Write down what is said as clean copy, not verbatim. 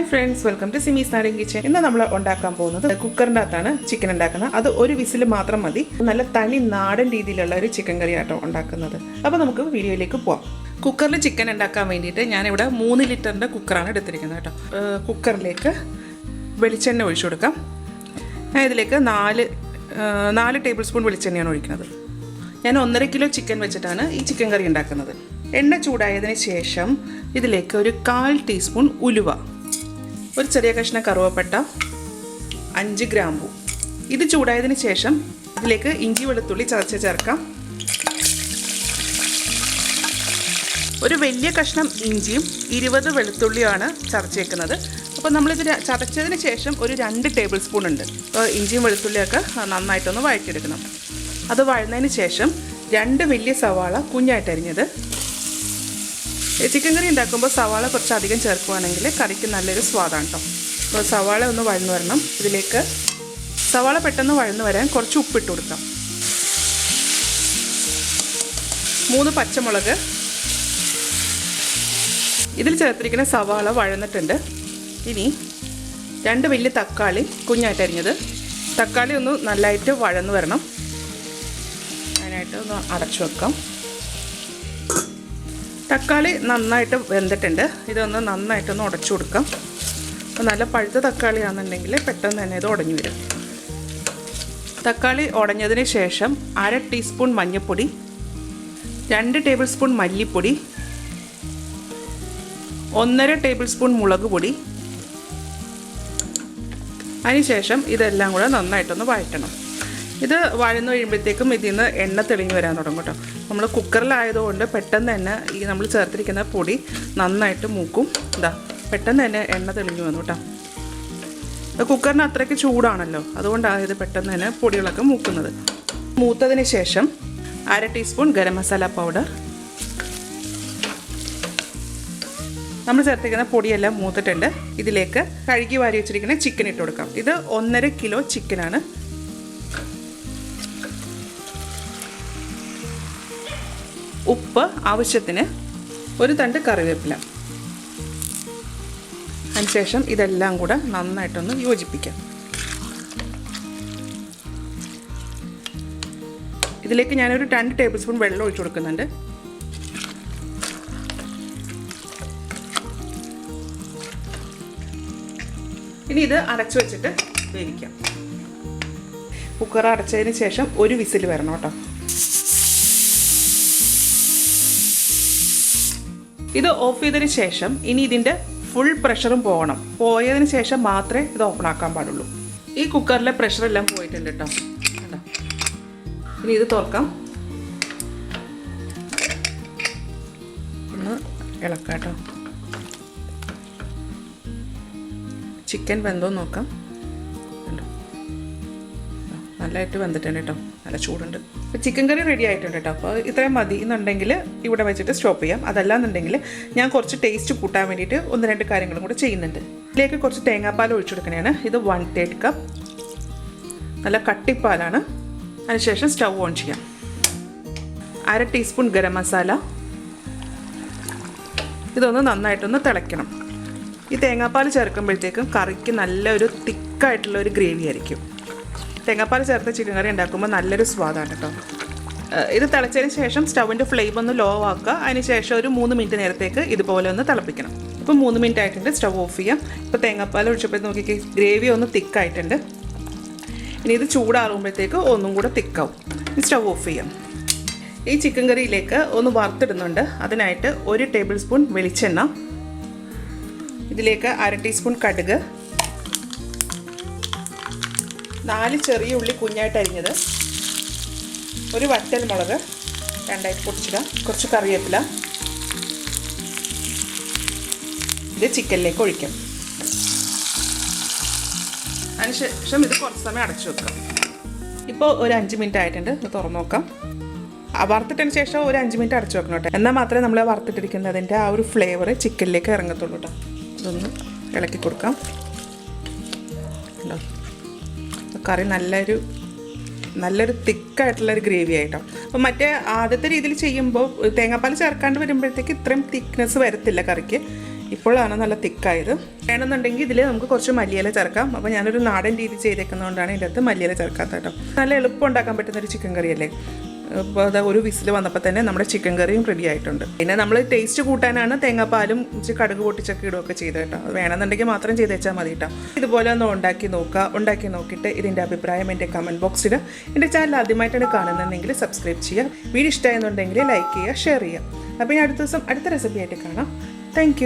friends, welcome to Simis Nadan kitchen. ഇന്ന് നമ്മൾ ഉണ്ടാക്കാൻ പോകുന്നത് കുക്കറിന്റെ അകത്താണ് ചിക്കൻ ഉണ്ടാക്കുന്നത്. അത് ഒരു വിസിൽ മാത്രം മതി. നല്ല തനി നാടൻ രീതിയിലുള്ള ഒരു ചിക്കൻ കറി ആട്ടോ ഉണ്ടാക്കുന്നത്. അപ്പോൾ നമുക്ക് വീഡിയോയിലേക്ക് പോവാം. കുക്കറിൽ ചിക്കൻ ഉണ്ടാക്കാൻ വേണ്ടിയിട്ട് ഞാൻ ഇവിടെ 3 ലിറ്ററിന്റെ കുക്കറാണ് എടുത്തിരിക്കുന്നത് കേട്ടോ. കുക്കറിലേക്ക് വെളിച്ചെണ്ണ ഒഴിച്ചു കൊടുക്കാം. ഞാൻ ഇതിലേക്ക് 4 ടേബിൾ സ്പൂൺ വെളിച്ചെണ്ണയാണ് ഒഴിക്കുന്നത്. ഞാൻ 1.5 കിലോ ചിക്കൻ വെച്ചിട്ടാണ് ഈ ചിക്കൻ കറി ഉണ്ടാക്കുന്നത്. എണ്ണ ചൂടായതിനു ശേഷം ഇതിലേക്ക് ഒരു 1/4 ടീസ്പൂൺ ഉലുവ, ഒരു ചെറിയ കഷ്ണം കറുവപ്പട്ട, 5 ഗ്രാമ്പൂ. ഇത് ചൂടായതിനു ശേഷം ഇതിലേക്ക് ഇഞ്ചി വെളുത്തുള്ളി ചതച്ച് ചേർക്കാം. ഒരു വലിയ കഷ്ണം ഇഞ്ചിയും 20 വെളുത്തുള്ളിയാണ് ചതച്ചേക്കുന്നത്. അപ്പോൾ നമ്മളിത് ചതച്ചതിന് ശേഷം ഒരു 2 ടേബിൾ സ്പൂൺ ഉണ്ട്. അപ്പോൾ ഇഞ്ചിയും വെളുത്തുള്ളിയൊക്കെ നന്നായിട്ടൊന്ന് വഴറ്റിയെടുക്കണം. അത് വഴന്നതിന് ശേഷം 2 വലിയ സവാള കുഞ്ഞായിട്ട് അരിഞ്ഞത്. ചിക്കൻ കറി ഉണ്ടാക്കുമ്പോൾ സവാള കുറച്ചധികം ചേർക്കുകയാണെങ്കിൽ കറിക്ക് നല്ലൊരു സ്വാദാണ് കേട്ടോ. അപ്പോൾ സവാള ഒന്ന് വഴന്നു വരണം. ഇതിലേക്ക് സവാള പെട്ടെന്ന് വഴന്നു വരാൻ കുറച്ച് ഉപ്പിട്ട് കൊടുക്കാം. 3 പച്ചമുളക്. ഇതിൽ ചേർത്തിരിക്കുന്ന സവാള വഴന്നിട്ടുണ്ട്. ഇനി 2 വലിയ തക്കാളി കുഞ്ഞായിട്ട് അരിഞ്ഞത്. തക്കാളി ഒന്ന് നല്ലതായിട്ട് വഴന്നു വരണം. അതിനായിട്ട് ഒന്ന് അടച്ചു വെക്കാം. തക്കാളി നന്നായിട്ട് വെന്തിട്ടുണ്ട്. ഇതൊന്ന് നന്നായിട്ടൊന്ന് ഉടച്ചു കൊടുക്കാം. അപ്പോൾ നല്ല പഴുത്ത തക്കാളിയാണെന്നുണ്ടെങ്കിൽ പെട്ടെന്ന് തന്നെ ഇത് ഉടഞ്ഞു വരും. തക്കാളി ഉടഞ്ഞതിന് ശേഷം 1/2 ടീസ്പൂൺ മഞ്ഞൾപ്പൊടി, 2 ടേബിൾ സ്പൂൺ മല്ലിപ്പൊടി, 1.5 ടേബിൾ സ്പൂൺ മുളക് പൊടി. അതിനുശേഷം ഇതെല്ലാം കൂടെ നന്നായിട്ടൊന്ന് വഴറ്റണം. ഇത് വഴന്നു കഴിയുമ്പോഴത്തേക്കും ഇതിൽ നിന്ന് എണ്ണ തെളിഞ്ഞ് വരാൻ തുടങ്ങും കേട്ടോ. നമ്മൾ കുക്കറിലായതുകൊണ്ട് പെട്ടെന്ന് തന്നെ ഈ നമ്മൾ ചേർത്തിരിക്കുന്ന പൊടി നന്നായിട്ട് മൂക്കും. ഇതാ പെട്ടെന്ന് തന്നെ എണ്ണ തെളിഞ്ഞു വന്നു കേട്ടോ. കുക്കറിന് അത്രയ്ക്ക് ചൂടാണല്ലോ, അതുകൊണ്ടാണ് ഇത് പെട്ടെന്ന് തന്നെ പൊടികളൊക്കെ മൂക്കുന്നത്. മൂത്തതിന് ശേഷം 1/2 ടീസ്പൂൺ ഗരം മസാല പൗഡർ. നമ്മൾ ചേർത്തിരിക്കുന്ന പൊടിയെല്ലാം മൂത്തിട്ടുണ്ട്. ഇതിലേക്ക് കഴുകി വാരി വെച്ചിരിക്കുന്ന ചിക്കൻ ഇട്ട് കൊടുക്കാം. ഇത് 1.5 കിലോ ചിക്കനാണ്. ഉപ്പ് ആവശ്യത്തിന്, ഒരു തണ്ട് കറിവേപ്പില. അതിനുശേഷം ഇതെല്ലാം കൂടെ നന്നായിട്ടൊന്ന് യോജിപ്പിക്കാം. ഇതിലേക്ക് ഞാനൊരു 2 ടേബിൾ സ്പൂൺ വെള്ളം ഒഴിച്ചു കൊടുക്കുന്നുണ്ട്. ഇനി ഇത് അടച്ചു വെച്ചിട്ട് വേവിക്കാം. കുക്കർ അടച്ചതിന് ശേഷം ഒരു വിസിൽ വരണം കേട്ടോ. ഇത് ഓഫ് ചെയ്തതിന് ശേഷം ഇനി ഇതിൻ്റെ ഫുൾ പ്രഷറും പോകണം. പോയതിന് ശേഷം മാത്രമേ ഇത് ഓപ്പൺ ആക്കാൻ പാടുള്ളൂ. ഈ കുക്കറിലെ പ്രഷറെല്ലാം പോയിട്ടുണ്ട് കേട്ടോ. ഇനി ഇത് തുറക്കാം. ഒന്ന് ഇളക്കാം കേട്ടോ. ചിക്കൻ വെന്തോ നോക്കാം. നല്ലതായിട്ട് വെന്തിട്ടുണ്ട് കേട്ടോ. നല്ല ചൂടുണ്ട്. അപ്പോൾ ചിക്കൻ കറി റെഡി ആയിട്ടുണ്ട് കേട്ടോ. അപ്പോൾ ഇത്രയും മതി എന്നുണ്ടെങ്കിൽ ഇവിടെ വെച്ചിട്ട് സ്റ്റോപ്പ് ചെയ്യാം. അതല്ലാന്നുണ്ടെങ്കിൽ ഞാൻ കുറച്ച് ടേസ്റ്റ് കൂട്ടാൻ വേണ്ടിയിട്ട് 1-2 കാര്യങ്ങളും കൂടെ ചെയ്യുന്നുണ്ട്. ഇതിലേക്ക് കുറച്ച് തേങ്ങാപ്പാൽ ഒഴിച്ചു കൊടുക്കണതാണ്. ഇത് 1/3 കപ്പ് നല്ല കട്ടിപ്പാലാണ്. അതിനുശേഷം സ്റ്റൗ ഓൺ ചെയ്യാം. 1/2 ടീസ്പൂൺ ഗരം മസാല. ഇതൊന്ന് നന്നായിട്ടൊന്ന് തിളയ്ക്കണം. ഈ തേങ്ങാപ്പാൽ ചേർക്കുമ്പോഴത്തേക്കും കറിക്ക് നല്ലൊരു തിക്കായിട്ടുള്ള ഒരു ഗ്രേവി ആയിരിക്കും. തേങ്ങാപ്പാൽ ചേർത്ത് ചിക്കൻ കറി ഉണ്ടാക്കുമ്പോൾ നല്ലൊരു സ്വാദാണ് കേട്ടോ. ഇത് തിളച്ചതിന് ശേഷം സ്റ്റൗവിൻ്റെ ഫ്ലെയിം ഒന്ന് ലോ ആക്കുക. അതിന് ശേഷം ഒരു 3 മിനിറ്റ് നേരത്തേക്ക് ഇതുപോലെ ഒന്ന് തിളപ്പിക്കണം. ഇപ്പോൾ 3 മിനിറ്റ് ആയിട്ടുണ്ട്. സ്റ്റൗ ഓഫ് ചെയ്യാം. ഇപ്പോൾ തേങ്ങാപ്പാൽ ഒഴിച്ചപ്പോൾ നോക്കിക്കേ, ഗ്രേവി ഒന്ന് തിക്കായിട്ടുണ്ട്. ഇനി ഇത് ചൂടാറുമ്പോഴത്തേക്ക് ഒന്നും കൂടെ തിക്കാവും. സ്റ്റൗ ഓഫ് ചെയ്യാം. ഈ ചിക്കൻ കറിയിലേക്ക് ഒന്ന് വറുത്തിടുന്നുണ്ട്. അതിനായിട്ട് 1 ടേബിൾ സ്പൂൺ വെളിച്ചെണ്ണ, ഇതിലേക്ക് 1/2 ടീസ്പൂൺ കടുക്, 4 ചെറിയ ഉള്ളി കുഞ്ഞായിട്ട് അരിഞ്ഞത്, ഒരു വറ്റൽ മുളക് 2ആയിട്ട് പൊടിച്ചിടാം, കുറച്ച് കറിവേപ്പില. ഇത് ചിക്കനിലേക്ക് ഒഴിക്കാം. അതിനുശേഷം ഇത് കുറച്ച് സമയം അടച്ചു വെക്കാം. ഇപ്പോൾ ഒരു 5 മിനിറ്റ് ആയിട്ടുണ്ട്. ഇത് തുറന്നു നോക്കാം. വറുത്തിട്ടതിന് ശേഷം ഒരു 5 മിനിറ്റ് അടച്ചു വെക്കണം കേട്ടോ. എന്നാൽ മാത്രമേ നമ്മൾ വറുത്തിട്ടിരിക്കുന്നതിൻ്റെ ആ ഒരു ഫ്ലേവർ ചിക്കനിലേക്ക് ഇറങ്ങത്തുള്ളൂ കേട്ടോ. ഇതൊന്ന് ഇളക്കി കൊടുക്കാം. കറി നല്ലൊരു തിക്കായിട്ടുള്ളൊരു ഗ്രേവി ആയിട്ടോ. അപ്പോൾ മറ്റേ ആദ്യത്തെ രീതിയിൽ ചെയ്യുമ്പോൾ തേങ്ങാപ്പാൽ ചേർക്കാണ്ട് വരുമ്പോഴത്തേക്ക് ഇത്രയും തിക്നെസ് വരത്തില്ല കറിക്ക്. ഇപ്പോഴാണ് നല്ല തിക്കായത്. വേണമെന്നുണ്ടെങ്കിൽ ഇതിൽ നമുക്ക് കുറച്ച് മല്ലിയില ചേർക്കാം. അപ്പോൾ ഞാനൊരു നാടൻ രീതി ചെയ്തേക്കുന്നതുകൊണ്ടാണ് ഇതിൻ്റെ അകത്ത് മല്ലിയില ചേർക്കാത്ത കേട്ടോ. നല്ല എളുപ്പം ഉണ്ടാക്കാൻ പറ്റുന്നൊരു ചിക്കൻ കറിയല്ലേ. അപ്പോൾ അത് ഒരു വിസിൽ വന്നപ്പോൾ തന്നെ നമ്മുടെ ചിക്കൻ കറിയും റെഡി ആയിട്ടുണ്ട്. പിന്നെ നമ്മൾ ടേസ്റ്റ് കൂട്ടാനാണ് തേങ്ങാപ്പാലും കടുക് പൊട്ടിച്ചൊക്കെ ഇടുകയൊക്കെ ചെയ്ത് കേട്ടോ. അത് വേണമെന്നുണ്ടെങ്കിൽ മാത്രം ചെയ്ത് വെച്ചാൽ മതി കേട്ടോ. ഇതുപോലെ ഒന്ന് ഉണ്ടാക്കി നോക്കുക. ഉണ്ടാക്കി നോക്കിയിട്ട് ഇതിൻ്റെ അഭിപ്രായം എൻ്റെ കമൻറ്റ് ബോക്സിൽ. എൻ്റെ ചാനൽ ആദ്യമായിട്ടാണ് കാണുന്നതെങ്കിൽ സബ്സ്ക്രൈബ് ചെയ്യുക. വീഡിയോ ഇഷ്ടമായെന്നുണ്ടെങ്കിൽ ലൈക്ക് ചെയ്യുക, ഷെയർ ചെയ്യുക. അപ്പോൾ ഞാൻ അടുത്ത ദിവസം അടുത്ത റെസിപ്പി ആയിട്ട് കാണാം. താങ്ക്